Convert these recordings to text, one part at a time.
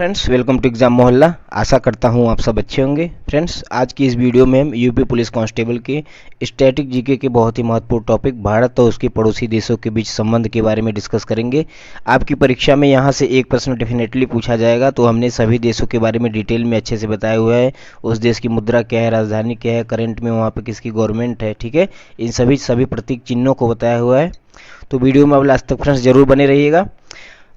Friends, welcome to exam मोहल्ला। आशा करता हूँ आप सब अच्छे होंगे। फ्रेंड्स, आज की इस वीडियो में हम यूपी पुलिस कांस्टेबल के स्टैटिक जीके के बहुत ही महत्वपूर्ण टॉपिक भारत और उसके पड़ोसी देशों के बीच संबंध के बारे में डिस्कस करेंगे। आपकी परीक्षा में यहाँ से एक प्रश्न डेफिनेटली पूछा जाएगा, तो हमने सभी देशों के बारे में डिटेल में अच्छे से बताया हुआ है। उस देश की मुद्रा क्या है, राजधानी क्या है, करंट में वहाँ पर किसकी गवर्नमेंट है, ठीक है, इन सभी प्रतीक चिन्हों को बताया हुआ है। तो वीडियो में अब लास्ट तक फ्रेंड्स जरूर बने रहिएगा।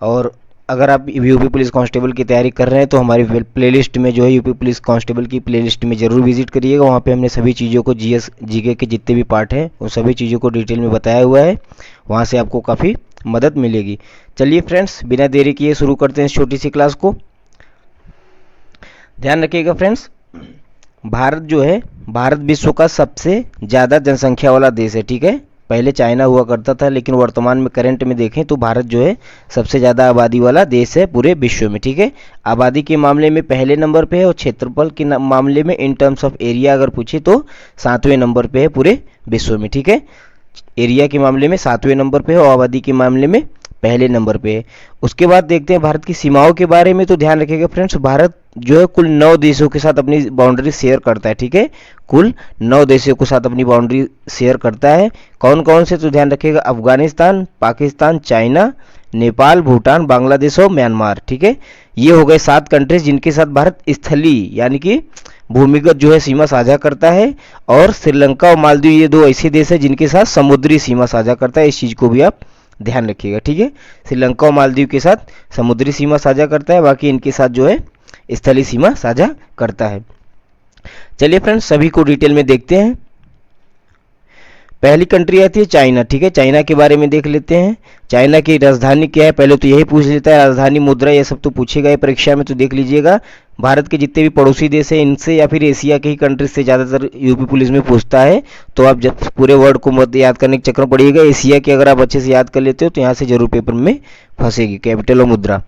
और अगर आप यूपी पुलिस कांस्टेबल की तैयारी कर रहे हैं तो हमारी प्लेलिस्ट में जो है यूपी पुलिस कांस्टेबल की प्लेलिस्ट में ज़रूर विजिट करिएगा। वहाँ पे हमने सभी चीज़ों को जीएस जीके के जितने भी पार्ट हैं उन सभी चीज़ों को डिटेल में बताया हुआ है। वहाँ से आपको काफ़ी मदद मिलेगी। चलिए फ्रेंड्स, बिना देरी किए शुरू करते हैं इस छोटी सी क्लास को। ध्यान रखिएगा फ्रेंड्स, भारत जो है, भारत विश्व का सबसे ज़्यादा जनसंख्या वाला देश है, ठीक है। पहले चाइना हुआ करता था, लेकिन वर्तमान में करंट में देखें तो भारत जो है सबसे ज़्यादा आबादी वाला देश है पूरे विश्व में, ठीक है। आबादी के मामले में पहले नंबर पे है और क्षेत्रफल के मामले में इन टर्म्स ऑफ एरिया अगर पूछे तो 7वें नंबर पे है पूरे विश्व में, ठीक है। एरिया के मामले में 7वें नंबर पे है और आबादी के मामले में पहले नंबर पे है। उसके बाद देखते हैं भारत की सीमाओं के बारे में। तो ध्यान रखिएगा फ्रेंड्स, भारत जो है कुल 9 देशों के साथ अपनी बाउंड्री शेयर करता है, ठीक है। कुल 9 देशों के साथ अपनी बाउंड्री शेयर करता है। कौन कौन से, तो ध्यान रखिएगा, अफगानिस्तान, पाकिस्तान, चाइना, नेपाल, भूटान, बांग्लादेश और म्यांमार, ठीक है। ये हो गए 7 कंट्रीज जिनके साथ भारत स्थलीय यानी कि भूमिगत जो है सीमा साझा करता है। और श्रीलंका और मालदीव ये 2 ऐसे देश है जिनके साथ समुद्री सीमा साझा करता है। इस चीज़ को भी आप ध्यान रखिएगा, ठीक है। श्रीलंका और मालदीव के साथ समुद्री सीमा साझा करता है, बाकी इनके साथ जो है स्थलीय सीमा साझा करता है। चलिए फ्रेंड्स, सभी को डिटेल में देखते हैं। पहली कंट्री आती है चाइना, ठीक है। चाइना के बारे में देख लेते हैं। चाइना की राजधानी क्या है, पहले तो यही पूछ लेता है। राजधानी, मुद्रा, ये सब तो पूछेगा ही परीक्षा में, तो देख लीजिएगा। भारत के जितने भी पड़ोसी देश हैं इनसे या फिर एशिया के ही कंट्रीज से ज़्यादातर यूपी पुलिस में पूछता है। तो आप जब पूरे वर्ड को मत याद करने के चक्कर में पड़िएगा। एशिया के अगर आप अच्छे से याद कर लेते हो तो यहाँ से जरूर पेपर में फंसेगी कैपिटल और मुद्रा।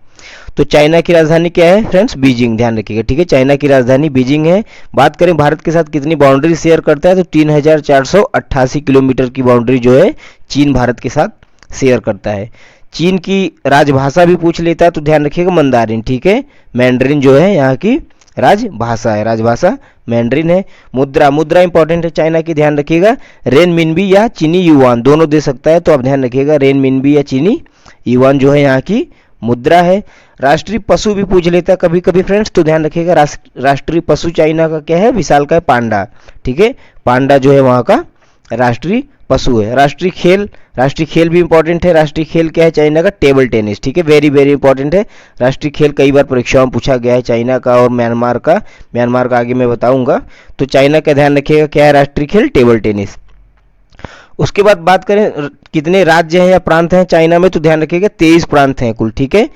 तो चाइना की राजधानी क्या है फ्रेंड्स, बीजिंग, ध्यान रखिएगा, ठीक है। चाइना की राजधानी बीजिंग है। बात करें भारत के साथ कितनी बाउंड्री शेयर करता है, तो 3488 किलोमीटर की बाउंड्री जो है चीन भारत के साथ शेयर करता है। चीन की राजभाषा भी पूछ लेता है, तो ध्यान रखिएगा मंदारिन, ठीक है। मैंड्रिन जो है यहाँ की राजभाषा है, राजभाषा मैंड्रिन है। मुद्रा, मुद्रा इंपॉर्टेंट है चाइना की, ध्यान रखिएगा। रेनमिनबी या चीनी युआन दोनों दे सकता है, तो आप ध्यान रखिएगा रेनमिनबी या चीनी युआन जो है यहाँ की मुद्रा है। राष्ट्रीय पशु भी पूछ लेता है कभी कभी फ्रेंड्स, तो ध्यान रखिएगा राष्ट्रीय पशु चाइना का क्या है, विशालकाय पांडा, ठीक है। पांडा जो है वहाँ का राष्ट्रीय पशु है। राष्ट्रीय खेल भी इंपॉर्टेंट है। राष्ट्रीय खेल क्या है चाइना का, टेबल टेनिस, ठीक है। वेरी वेरी इंपॉर्टेंट है राष्ट्रीय खेल, कई बार परीक्षाओं में पूछा गया है चाइना का और म्यांमार का आगे मैं बताऊंगा। तो चाइना का ध्यान रखिएगा क्या है राष्ट्रीय खेल, टेबल टेनिस। उसके बाद बात करें कितने राज्य हैं या प्रांत हैं चाइना में, तो ध्यान रखिएगा 23 प्रांत हैं कुल, ठीक है।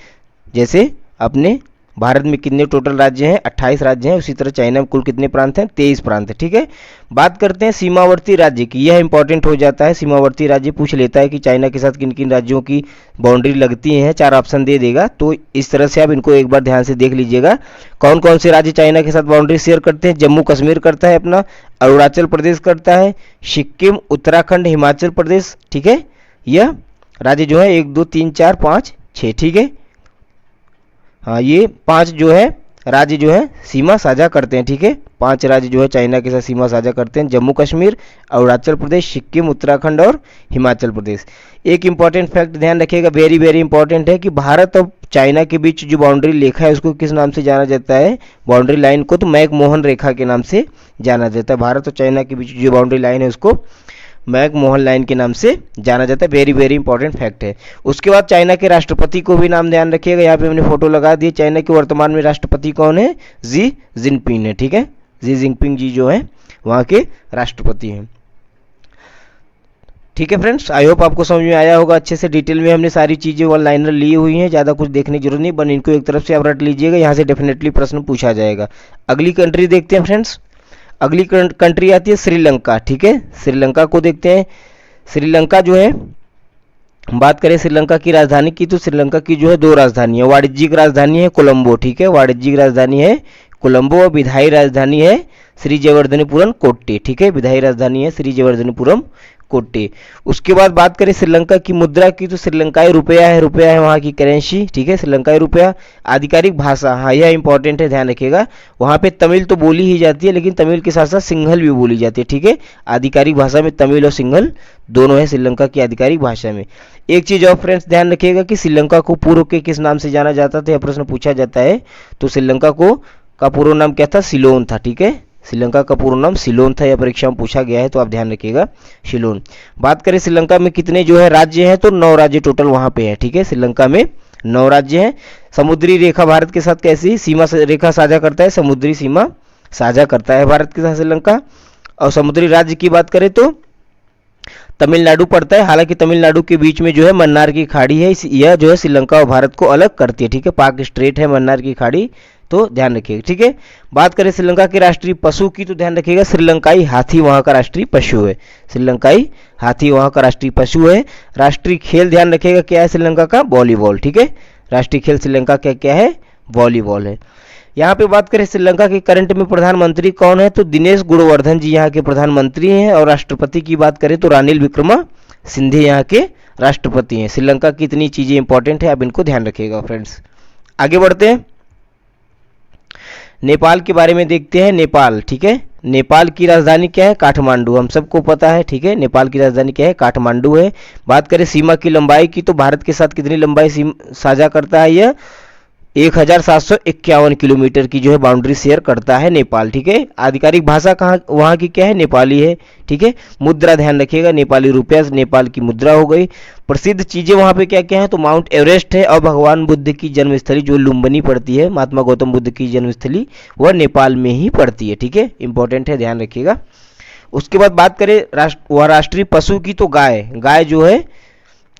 जैसे अपने भारत में कितने टोटल राज्य हैं, 28 राज्य हैं, उसी तरह चाइना में कुल कितने प्रांत हैं, 23 प्रांत हैं, ठीक है। बात करते हैं सीमावर्ती राज्य की, यह इंपॉर्टेंट हो जाता है। सीमावर्ती राज्य पूछ लेता है कि चाइना के साथ किन किन राज्यों की बाउंड्री लगती हैं, 4 ऑप्शन दे देगा। तो इस तरह से आप इनको एक बार ध्यान से देख लीजिएगा। कौन कौन से राज्य चाइना के साथ बाउंड्री शेयर करते हैं, जम्मू कश्मीर करता है अपना, अरुणाचल प्रदेश करता है, सिक्किम, उत्तराखंड, हिमाचल प्रदेश, ठीक है। यह राज्य जो है 1 2 3 4 5 6, ठीक है। हाँ, ये 5 जो है राज्य जो है सीमा साझा करते हैं, ठीक है। 5 राज्य जो है चाइना के साथ सीमा साझा करते हैं, जम्मू कश्मीर, अरुणाचल प्रदेश, सिक्किम, उत्तराखंड और हिमाचल प्रदेश। एक इंपॉर्टेंट फैक्ट ध्यान रखिएगा, वेरी वेरी इंपॉर्टेंट है, कि भारत और चाइना के बीच जो बाउंड्री रेखा है उसको किस नाम से जाना जाता है, बाउंड्री लाइन को, तो मैक-मोहन रेखा के नाम से जाना जाता है। भारत और चाइना के बीच जो बाउंड्री लाइन है उसको मैक-मोहन लाइन के नाम से जाना जाता है। वेरी वेरी इंपॉर्टेंट फैक्ट है। उसके बाद चाइना के राष्ट्रपति को भी नाम ध्यान रखिएगा, यहाँ पे हमने फोटो लगा दी। चाइना के वर्तमान में राष्ट्रपति कौन है, जी जिनपिंग है, ठीक है। जी जिनपिंग जी जो है वहाँ के राष्ट्रपति हैं, ठीक है फ्रेंड्स। आई होप आपको समझ में आया होगा अच्छे से। डिटेल में हमने सारी चीज़ें वन लाइनर ली हुई हैं, ज़्यादा कुछ देखने की जरूरत नहीं, बन इनको एक तरफ से आप रट लीजिएगा, यहाँ से डेफिनेटली प्रश्न पूछा जाएगा। अगली कंट्री देखते हैं फ्रेंड्स। अगली कंट्री आती है श्रीलंका, ठीक है। श्रीलंका को देखते हैं। श्रीलंका जो है, बात करें श्रीलंका की राजधानी की, तो श्रीलंका की जो है 2 राजधानी है। वाणिज्यिक राजधानी है कोलंबो, ठीक है। वाणिज्यिक राजधानी है कोलंबो और विधायी राजधानी है श्री जयवर्धनीपुरम कोट्टे। ठीक है, विधायी राजधानी है श्री जयवर्धनीपुरम कोट्टे। उसके बाद बात करें श्रीलंका की मुद्रा की, तो श्रीलंकाई रुपया है वहाँ की करेंसी। ठीक है, श्रीलंकाई रुपया। आधिकारिक भाषा, हाँ यह इंपॉर्टेंट है, ध्यान रखिएगा, वहाँ पे तमिल तो बोली ही जाती है, लेकिन तमिल के साथ साथ सिंहल भी बोली जाती है। ठीक है, आधिकारिक भाषा में तमिल और सिंहल दोनों है श्रीलंका की आधिकारिक भाषा में। एक चीज और फ्रेंड्स ध्यान रखिएगा कि श्रीलंका को पूर्व के किस नाम से जाना जाता था, यह प्रश्न पूछा जाता है। तो श्रीलंका को का पूर्व नाम क्या था, सिलोन था। ठीक है, श्रीलंका का पूर्ण नाम सिलोन था, यह परीक्षा में पूछा गया है, तो आप ध्यान रखिएगा सिलोन। बात करें श्रीलंका में कितने जो है राज्य हैं, तो 9 राज्य टोटल वहां पे है। ठीक है, श्रीलंका में 9 राज्य हैं। समुद्री रेखा भारत के साथ कैसी सीमा रेखा साझा करता है, समुद्री सीमा साझा करता है भारत के साथ श्रीलंका। और समुद्री राज्य की बात करें तो तमिलनाडु पड़ता है, हालांकि तमिलनाडु के बीच में जो है मन्नार की खाड़ी है, यह जो है श्रीलंका और भारत को अलग करती है। ठीक है, पाक स्ट्रेट है मन्नार की खाड़ी, तो ध्यान रखिएगा। ठीक है, बात करें श्रीलंका के राष्ट्रीय पशु की, तो ध्यान रखिएगा श्रीलंकाई हाथी वहां का राष्ट्रीय पशु है। श्रीलंकाई हाथी वहां का राष्ट्रीय पशु है। राष्ट्रीय खेल ध्यान रखिएगा क्या है श्रीलंका का, वॉलीबॉल। ठीक है, राष्ट्रीय खेल श्रीलंका का क्या है, वॉलीबॉल है। यहाँ पे बात करें श्रीलंका के करंट में प्रधानमंत्री कौन है, तो दिनेश गुणवर्धन जी यहाँ के प्रधानमंत्री हैं। और राष्ट्रपति की बात करें तो रानिल विक्रमसिंघे यहाँ के राष्ट्रपति हैं। श्रीलंका की इतनी चीजें इंपॉर्टेंट है, आप इनको ध्यान रखिएगा फ्रेंड्स। आगे बढ़ते हैं, नेपाल के बारे में देखते हैं। नेपाल, ठीक है, नेपाल की राजधानी क्या है, काठमांडू, हम सबको पता है। ठीक है, नेपाल की राजधानी क्या है, काठमांडू है। बात करें सीमा की लंबाई की, तो भारत के साथ कितनी लंबाई साझा करता है, यह 1751 किलोमीटर की जो है बाउंड्री शेयर करता है नेपाल। ठीक है, आधिकारिक भाषा कहाँ वहाँ की क्या है, नेपाली है। ठीक है, मुद्रा ध्यान रखिएगा नेपाली रुपया नेपाल की मुद्रा हो गई। प्रसिद्ध चीजें वहाँ पे क्या क्या है, तो माउंट एवरेस्ट है, और भगवान बुद्ध की जन्मस्थली जो लुम्बिनी पड़ती है, महात्मा गौतम बुद्ध की जन्मस्थली, वह नेपाल में ही पड़ती है। ठीक है, इंपॉर्टेंट है, ध्यान रखिएगा। उसके बाद बात करें राष्ट्रीय पशु की, तो गाय, गाय जो है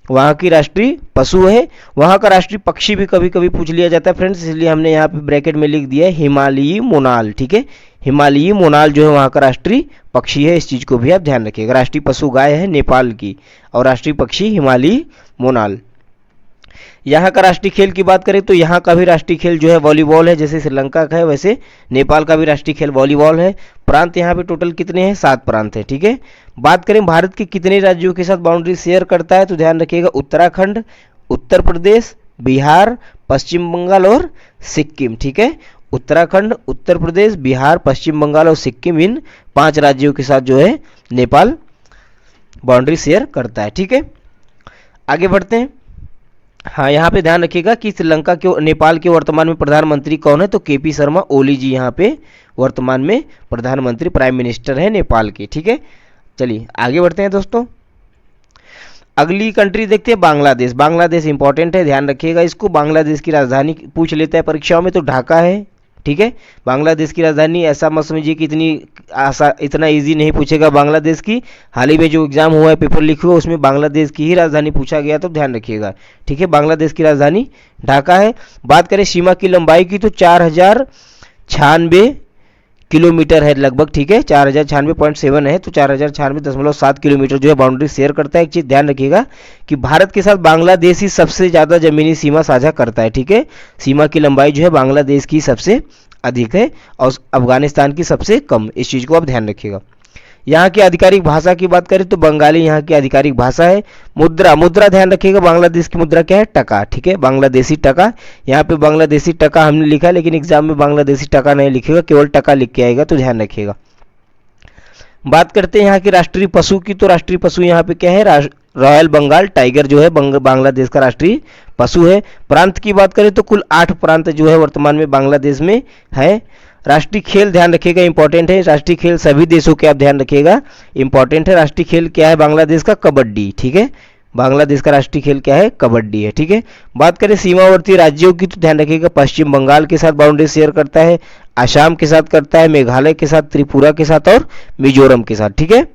वहाँ की राष्ट्रीय पशु है। वहाँ का राष्ट्रीय पक्षी भी कभी कभी पूछ लिया जाता है फ्रेंड्स, इसलिए हमने यहाँ पे ब्रैकेट में लिख दिया है हिमालयी मोनाल। ठीक है, हिमालयी मोनाल जो है वहाँ का राष्ट्रीय पक्षी है, इस चीज को भी आप ध्यान रखिएगा। राष्ट्रीय पशु गाय है नेपाल की, और राष्ट्रीय पक्षी हिमालयी मोनाल। यहाँ का राष्ट्रीय खेल की बात करें तो यहाँ का भी राष्ट्रीय खेल जो है वॉलीबॉल है, जैसे श्रीलंका का है वैसे नेपाल का भी राष्ट्रीय खेल वॉलीबॉल है। प्रांत यहाँ पे टोटल कितने हैं, 7 प्रांत हैं। ठीक है, बात करें भारत के कितने राज्यों के साथ बाउंड्री शेयर करता है, तो ध्यान रखिएगा उत्तराखंड, उत्तर प्रदेश, बिहार, पश्चिम बंगाल और सिक्किम। ठीक है, उत्तराखंड, उत्तर प्रदेश, बिहार, पश्चिम बंगाल और सिक्किम, इन 5 राज्यों के साथ जो है नेपाल बाउंड्री शेयर करता है। ठीक है, आगे बढ़ते हैं। हाँ, यहाँ पे ध्यान रखिएगा कि श्रीलंका के नेपाल के वर्तमान में प्रधानमंत्री कौन है, तो केपी शर्मा ओली जी यहाँ पे वर्तमान में प्रधानमंत्री प्राइम मिनिस्टर है नेपाल के। ठीक है, चलिए आगे बढ़ते हैं दोस्तों। अगली कंट्री देखते हैं बांग्लादेश। बांग्लादेश इंपॉर्टेंट है, ध्यान रखिएगा इसको। बांग्लादेश की राजधानी पूछ लेता है परीक्षाओं में, तो ढाका है। ठीक है, बांग्लादेश की राजधानी, ऐसा मत समझिए कि इतना इजी नहीं पूछेगा बांग्लादेश की। हाल ही में जो एग्जाम हुआ है, पेपर लीक हुआ, उसमें बांग्लादेश की ही राजधानी पूछा गया, तो ध्यान रखिएगा। ठीक है, बांग्लादेश की राजधानी ढाका है। बात करें सीमा की लंबाई की, तो 4096 किलोमीटर है लगभग। ठीक है, 4096.7 है, तो 4096.7 किलोमीटर जो है बाउंड्री शेयर करता है। एक चीज ध्यान रखिएगा कि भारत के साथ बांग्लादेश ही सबसे ज्यादा जमीनी सीमा साझा करता है। ठीक है, सीमा की लंबाई जो है बांग्लादेश की सबसे अधिक है और अफगानिस्तान की सबसे कम, इस चीज को आप ध्यान रखिएगा। यहाँ की आधिकारिक भाषा की बात करें तो बंगाली यहाँ की आधिकारिक भाषा है। मुद्रा, मुद्रा ध्यान रखिएगा, बांग्लादेश की मुद्रा क्या है, टका। ठीक है, बांग्लादेशी टका। यहाँ पे बांग्लादेशी टका हमने लिखा है, लेकिन एग्जाम में बांग्लादेशी टका नहीं लिखेगा, केवल टका लिख के आएगा, तो ध्यान रखिएगा। बात करते हैं यहाँ के राष्ट्रीय पशु की, तो राष्ट्रीय पशु यहाँ पे क्या है, रॉयल बंगाल टाइगर जो है बांग्लादेश का राष्ट्रीय पशु है। प्रांत की बात करें तो कुल 8 प्रांत जो है वर्तमान में बांग्लादेश में है। राष्ट्रीय खेल ध्यान रखिएगा, इंपॉर्टेंट है। राष्ट्रीय खेल सभी देशों के आप ध्यान रखिएगा, इंपॉर्टेंट है। राष्ट्रीय खेल क्या है बांग्लादेश का, कबड्डी। ठीक है, बांग्लादेश का राष्ट्रीय खेल क्या है, कबड्डी है। ठीक है, बात करें सीमावर्ती राज्यों की, तो ध्यान रखिएगा पश्चिम बंगाल के साथ बाउंड्री शेयर करता है, असम के साथ करता है, मेघालय के साथ, त्रिपुरा के साथ और मिजोरम के साथ। ठीक है,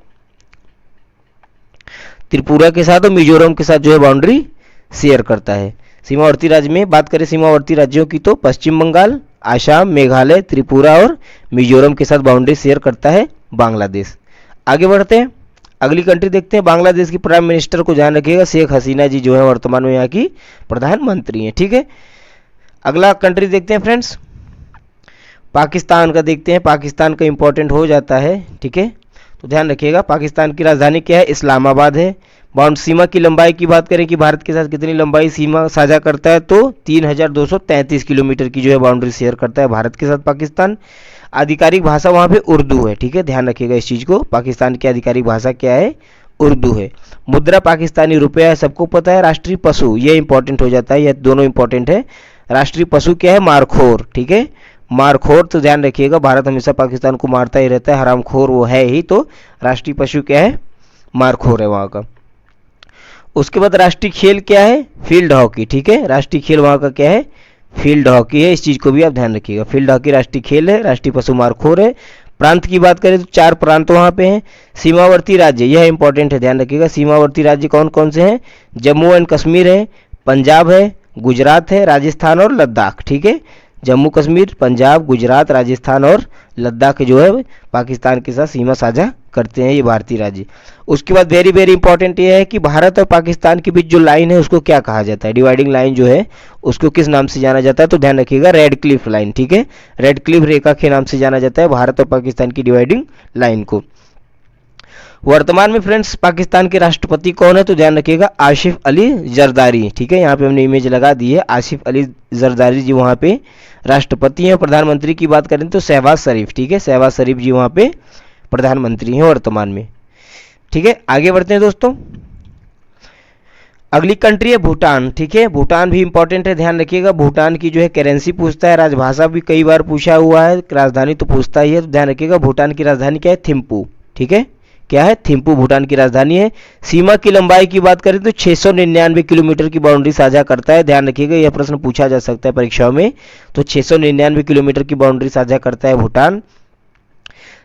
त्रिपुरा के साथ और मिजोरम के साथ जो है बाउंड्री शेयर करता है। सीमावर्ती राज्य में बात करें सीमावर्ती राज्यों की, तो पश्चिम बंगाल, असम, मेघालय, त्रिपुरा और मिजोरम के साथ बाउंड्री शेयर करता है बांग्लादेश। आगे बढ़ते हैं, अगली कंट्री देखते हैं। बांग्लादेश की प्राइम मिनिस्टर को ध्यान रखिएगा, शेख हसीना जी जो है वर्तमान में यहाँ की प्रधानमंत्री हैं। ठीक है, अगला कंट्री देखते हैं फ्रेंड्स, पाकिस्तान का देखते हैं, पाकिस्तान का इंपॉर्टेंट हो जाता है, ठीक है, तो ध्यान रखिएगा। पाकिस्तान की राजधानी क्या है? इस्लामाबाद है। बाउंड सीमा की लंबाई की बात करें कि भारत के साथ कितनी लंबाई सीमा साझा करता है, तो 3233 किलोमीटर की जो है बाउंड्री शेयर करता है भारत के साथ पाकिस्तान। आधिकारिक भाषा वहाँ पे उर्दू है, ठीक है, ध्यान रखिएगा इस चीज़ को। पाकिस्तान की आधिकारिक भाषा क्या है? उर्दू है। मुद्रा पाकिस्तानी रुपया है, सबको पता है। राष्ट्रीय पशु, ये इंपॉर्टेंट हो जाता है, ये दोनों इंपॉर्टेंट है। राष्ट्रीय पशु क्या है? मारखोर, ठीक है, मारखोर, तो ध्यान रखिएगा, भारत हमेशा पाकिस्तान को मारता ही रहता है, हरामखोर वो है ही, तो राष्ट्रीय पशु क्या है? मारखोर है वहाँ का। उसके बाद राष्ट्रीय खेल क्या है? फील्ड हॉकी, ठीक है, राष्ट्रीय खेल वहाँ का क्या है? फील्ड हॉकी है, इस चीज़ को भी आप ध्यान रखिएगा। फील्ड हॉकी राष्ट्रीय खेल है। राष्ट्रीय पशु मारखोर है। प्रांत की बात करें तो 4 प्रांत वहाँ पे हैं। सीमावर्ती राज्य, यह इंपॉर्टेंट है, ध्यान रखिएगा। सीमावर्ती राज्य कौन कौन से हैं? जम्मू एंड कश्मीर है, पंजाब है, गुजरात है, राजस्थान और लद्दाख, ठीक है। जम्मू कश्मीर, पंजाब, गुजरात, राजस्थान और लद्दाख जो है पाकिस्तान के साथ सीमा साझा करते हैं ये भारतीय राज्य। उसके बाद वेरी वेरी इंपॉर्टेंट ये है कि भारत और पाकिस्तान के बीच जो लाइन है उसको क्या कहा जाता है? डिवाइडिंग लाइन जो है उसको किस नाम से जाना जाता है? तो ध्यान रखिएगा, रेड क्लिफ लाइन, ठीक है, रेड क्लिफ रेखा के नाम से जाना जाता है भारत और पाकिस्तान की डिवाइडिंग लाइन को। वर्तमान में फ्रेंड्स पाकिस्तान के राष्ट्रपति कौन है? तो ध्यान रखिएगा, आसिफ अली जरदारी, ठीक है, यहाँ पे हमने इमेज लगा दी है। आसिफ अली जरदारी जी वहाँ पे राष्ट्रपति हैं। प्रधानमंत्री की बात करें तो शहबाज शरीफ, ठीक है, शहबाज शरीफ जी वहाँ पे प्रधानमंत्री हैं वर्तमान में, ठीक है। आगे बढ़ते हैं दोस्तों। अगली कंट्री है भूटान, ठीक है, भूटान भी इंपॉर्टेंट है, ध्यान रखिएगा। भूटान की जो है करेंसी पूछता है, राजभाषा भी कई बार पूछा हुआ है, राजधानी तो पूछता ही है, तो ध्यान रखिएगा। भूटान की राजधानी क्या है? थिम्पू, ठीक है, क्या है? थिम्पू भूटान की राजधानी है। सीमा की लंबाई की बात करें तो 699 किलोमीटर की बाउंड्री साझा करता है, ध्यान रखिएगा, यह प्रश्न पूछा जा सकता है परीक्षाओं में। तो 699 किलोमीटर की बाउंड्री साझा करता है भूटान।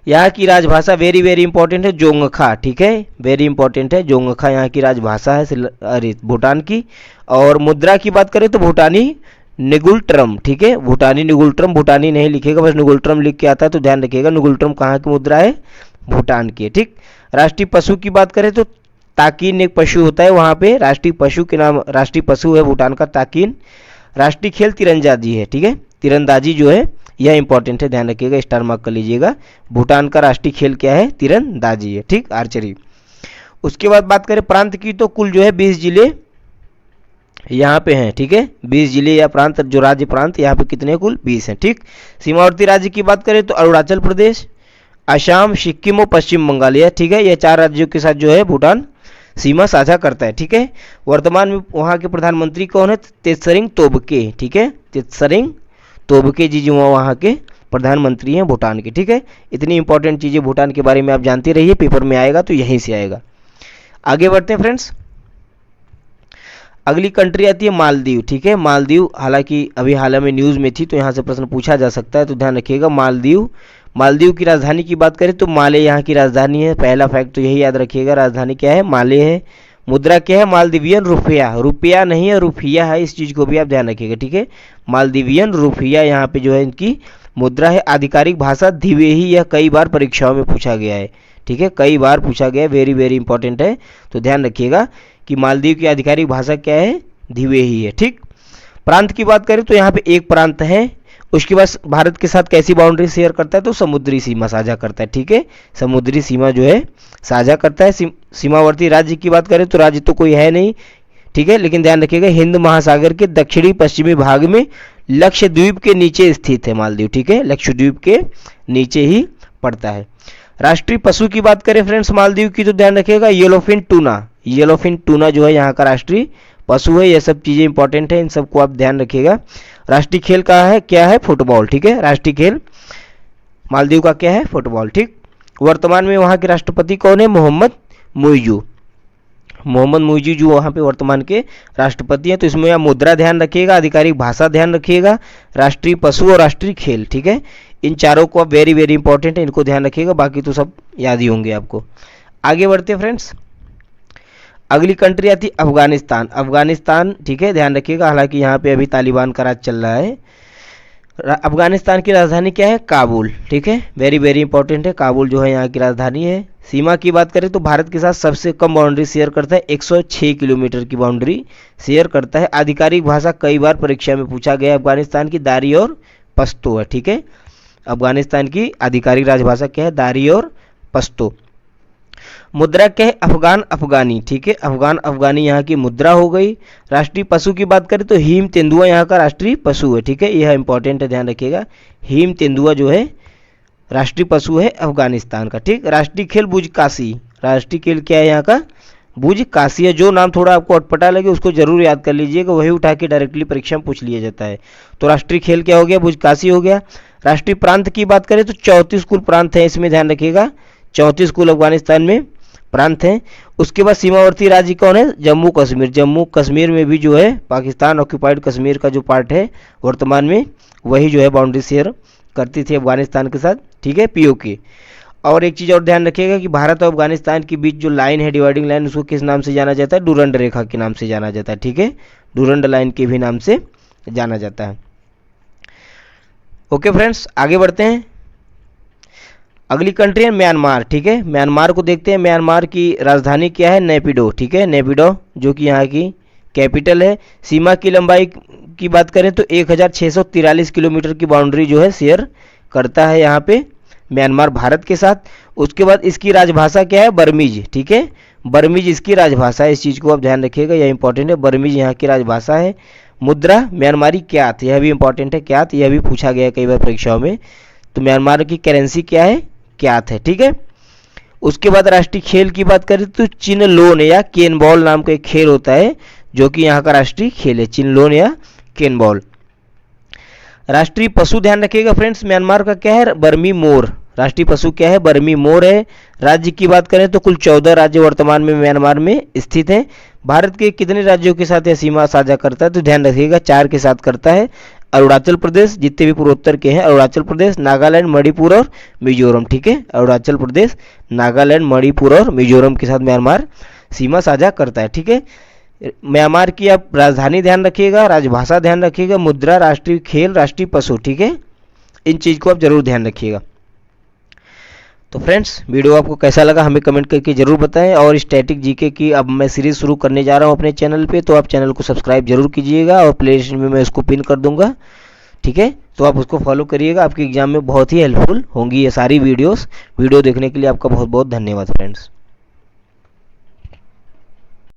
यहाँ की राजभाषा वेरी वेरी इंपॉर्टेंट है, जोंगखा, ठीक है, वेरी इंपॉर्टेंट है, जोंगखा यहाँ की राजभाषा है अरे भूटान की। और मुद्रा की बात करें तो भूटानी निगुल्ट्रम, ठीक है, भूटानी निगुल्ट्रम, भूटानी नहीं लिखेगा, बस निगुल्ट्रम लिख के आता है, तो ध्यान रखिएगा निगुल्ट्रम कहाँ की मुद्रा है? भूटान की है, ठीक। राष्ट्रीय पशु की बात करें तो ताकिन एक पशु होता है वहाँ पे, राष्ट्रीय पशु के नाम, राष्ट्रीय पशु है भूटान का ताकिन। राष्ट्रीय खेल तीरंदाजी है, ठीक है, तीरंदाजी जो है यह इंपॉर्टेंट है, ध्यान रखिएगा, स्टार मार्क कर लीजिएगा। भूटान का राष्ट्रीय खेल क्या है? तीरंदाजी है, ठीक, आर्चरी। उसके बाद बात करें प्रांत की तो कुल जो है 20 जिले यहाँ पे हैं, ठीक है, 20 जिले या प्रांत, जो राज्य प्रांत यहाँ पे कितने? कुल 20 हैं, ठीक। सीमावर्ती राज्य की बात करें तो अरुणाचल प्रदेश, असम, सिक्किम और पश्चिम बंगाल, यह ठीक है, ये 4 राज्यों के साथ जो है भूटान सीमा साझा करता है, ठीक है। वर्तमान में वहाँ के प्रधानमंत्री कौन है? तेत्सरिंग तोब्गे, ठीक है, तेत्सरिंग तोब्गे जी जो वहाँ के प्रधानमंत्री हैं भूटान के, ठीक है। इतनी इंपॉर्टेंट चीज़ें भूटान के बारे में आप जानते रहिए, पेपर में आएगा तो यहीं से आएगा। आगे बढ़ते हैं फ्रेंड्स। अगली कंट्री आती है मालदीव, ठीक है, मालदीव हालांकि अभी हाल में न्यूज़ में थी तो यहाँ से प्रश्न पूछा जा सकता है, तो ध्यान रखिएगा। मालदीव, मालदीव की राजधानी की बात करें तो माले यहाँ की राजधानी है, पहला फैक्ट तो यही याद रखिएगा, राजधानी क्या है? माले है। मुद्रा क्या है? मालदीवियन रुपया, रुपया नहीं है रुपया है, इस चीज़ को भी आप ध्यान रखिएगा, ठीक है, मालदीवियन रुपया यहाँ पे जो है इनकी मुद्रा है। आधिकारिक भाषा दिवेही, यह कई बार परीक्षाओं में पूछा गया है, ठीक है, कई बार पूछा गया है, वेरी वेरी इंपॉर्टेंट है, तो ध्यान रखिएगा कि मालदीव की आधिकारिक भाषा क्या है? दिवेही है, ठीक। प्रांत की बात करें तो यहाँ पे एक प्रांत है। उसके बाद भारत के साथ कैसी बाउंड्री शेयर करता है? तो समुद्री सीमा साझा करता है, ठीक है, समुद्री सीमा जो है साझा करता है। सीमावर्ती राज्य की बात करें तो राज्य तो कोई है नहीं, ठीक है, लेकिन ध्यान रखिएगा हिंद महासागर के दक्षिणी पश्चिमी भाग में लक्षद्वीप के नीचे स्थित है मालदीव, ठीक है, लक्षद्वीप के नीचे ही पड़ता है। राष्ट्रीय पशु की बात करें फ्रेंड्स मालदीव की तो ध्यान रखिएगा येलोफिन टूना, येलोफिन टूना जो है यहाँ का राष्ट्रीय पशु है। यह सब चीज़ें इंपॉर्टेंट है, इन सबको आप ध्यान रखिएगा। राष्ट्रीय खेल का है क्या है? फुटबॉल, ठीक है, राष्ट्रीय खेल मालदीव का क्या है? फुटबॉल, ठीक। वर्तमान में वहाँ के राष्ट्रपति कौन है? मोहम्मद मुइजू, मोहम्मद मुइजू जो वहाँ पे वर्तमान के राष्ट्रपति हैं। तो इसमें आप मुद्रा ध्यान रखिएगा, आधिकारिक भाषा ध्यान रखिएगा, राष्ट्रीय पशु और राष्ट्रीय खेल, ठीक है, इन चारों को आप वेरी वेरी इंपॉर्टेंट है, इनको ध्यान रखिएगा, बाकी तो सब याद ही होंगे आपको। आगे बढ़ते हैं फ्रेंड्स। अगली कंट्री आती है अफगानिस्तान, अफगानिस्तान, ठीक है, ध्यान रखिएगा, हालांकि यहाँ पे अभी तालिबान का राज चल रहा है। अफगानिस्तान की राजधानी क्या है? काबुल, ठीक है, वेरी वेरी इंपॉर्टेंट है, काबुल जो है यहाँ की राजधानी है। सीमा की बात करें तो भारत के साथ सबसे कम बाउंड्री शेयर करता है, 106 किलोमीटर की बाउंड्री शेयर करता है। आधिकारिक भाषा कई बार परीक्षा में पूछा गया अफगानिस्तान की दारी और पश्तो है, ठीक है, अफगानिस्तान की आधिकारिक राजभाषा क्या है, दारी और पश्तो। मुद्रा क्या है, अफगान अफगानी, ठीक है, अफगान अफगानी यहाँ की मुद्रा हो गई। राष्ट्रीय पशु की बात करें तो हिम तेंदुआ यहाँ का राष्ट्रीय पशु है, ठीक है, यह इंपॉर्टेंट है, ध्यान रखिएगा, हिम तेंदुआ जो है राष्ट्रीय पशु है अफगानिस्तान का, ठीक। राष्ट्रीय खेल बुजकाशी, राष्ट्रीय खेल क्या है यहाँ का, बुजकाशी है। जो नाम थोड़ा आपको अटपटा लगे उसको जरूर याद कर लीजिएगा, वही उठा के डायरेक्टली परीक्षा में पूछ लिया जाता है। तो राष्ट्रीय खेल क्या हो गया, बुजकाशी हो गया। राष्ट्रीय प्रांत की बात करें तो 34 कुल प्रांत हैं, इसमें ध्यान रखिएगा, 34 कुल अफगानिस्तान में प्रांत हैं। उसके बाद सीमावर्ती राज्य कौन है, जम्मू कश्मीर। जम्मू कश्मीर में भी जो है पाकिस्तान ऑक्यूपाइड कश्मीर का जो पार्ट है वर्तमान में वही जो है बाउंड्री शेयर करती थी अफगानिस्तान के साथ, ठीक है, पीओके। और एक चीज़ और ध्यान रखिएगा कि भारत और अफगानिस्तान के बीच जो लाइन है, डिवाइडिंग लाइन, उसको किस नाम से जाना जाता है, डूरंड रेखा के नाम से जाना जाता है, ठीक है, डूरंड लाइन के भी नाम से जाना जाता है। ओके फ्रेंड्स, आगे बढ़ते हैं। अगली कंट्री है म्यांमार, ठीक है, म्यांमार को देखते हैं। म्यांमार की राजधानी क्या है, नेपिडो, ठीक है, नेपिडो जो कि यहाँ की कैपिटल है। सीमा की लंबाई की बात करें तो 1643 किलोमीटर की बाउंड्री जो है शेयर करता है यहाँ पे म्यांमार भारत के साथ। उसके बाद इसकी राजभाषा क्या है, बर्मीज, ठीक है, बर्मीज इसकी राजभाषा है, इस चीज़ को आप ध्यान रखिएगा, यह इंपॉर्टेंट है, बर्मीज यहाँ की राजभाषा है। मुद्रा म्यांमारी क्यात, यह भी इंपॉर्टेंट है, क्यात, यह भी पूछा गया है कई बार परीक्षाओं में। तो म्यांमार की करेंसी क्या है, क्यात है, ठीक है। उसके बाद राष्ट्रीय खेल की बात करें तो चिनलोन या केनबॉल नाम का एक खेल होता है जो कि यहाँ का राष्ट्रीय खेल है, चिनलोन या केनबॉल। राष्ट्रीय पशु ध्यान रखिएगा फ्रेंड्स, म्यांमार का क्या है, बर्मी मोर, राष्ट्रीय पशु क्या है, बर्मी मोर है। राज्य की बात करें तो कुल 14 राज्य वर्तमान में म्यांमार में स्थित हैं। भारत के कितने राज्यों के साथ यह सीमा साझा करता है, तो ध्यान रखिएगा 4 के साथ करता है। अरुणाचल प्रदेश, जितने भी पूर्वोत्तर के हैं, अरुणाचल प्रदेश, नागालैंड, मणिपुर और मिजोरम, ठीक है, अरुणाचल प्रदेश, नागालैंड, मणिपुर और मिजोरम के साथ म्यांमार सीमा साझा करता है, ठीक है। म्यांमार की आप राजधानी ध्यान रखिएगा, राजभाषा ध्यान रखिएगा, मुद्रा, राष्ट्रीय खेल, राष्ट्रीय पशु, ठीक है, इन चीज़ को आप जरूर ध्यान रखिएगा। तो फ्रेंड्स, वीडियो आपको कैसा लगा हमें कमेंट करके जरूर बताएं। और स्टैटिक जीके की अब मैं सीरीज शुरू करने जा रहा हूं अपने चैनल पे, तो आप चैनल को सब्सक्राइब जरूर कीजिएगा और प्ले लिस्ट में मैं उसको पिन कर दूंगा, ठीक है, तो आप उसको फॉलो करिएगा, आपके एग्जाम में बहुत ही हेल्पफुल होंगी ये सारी वीडियो देखने के लिए आपका बहुत बहुत धन्यवाद फ्रेंड्स।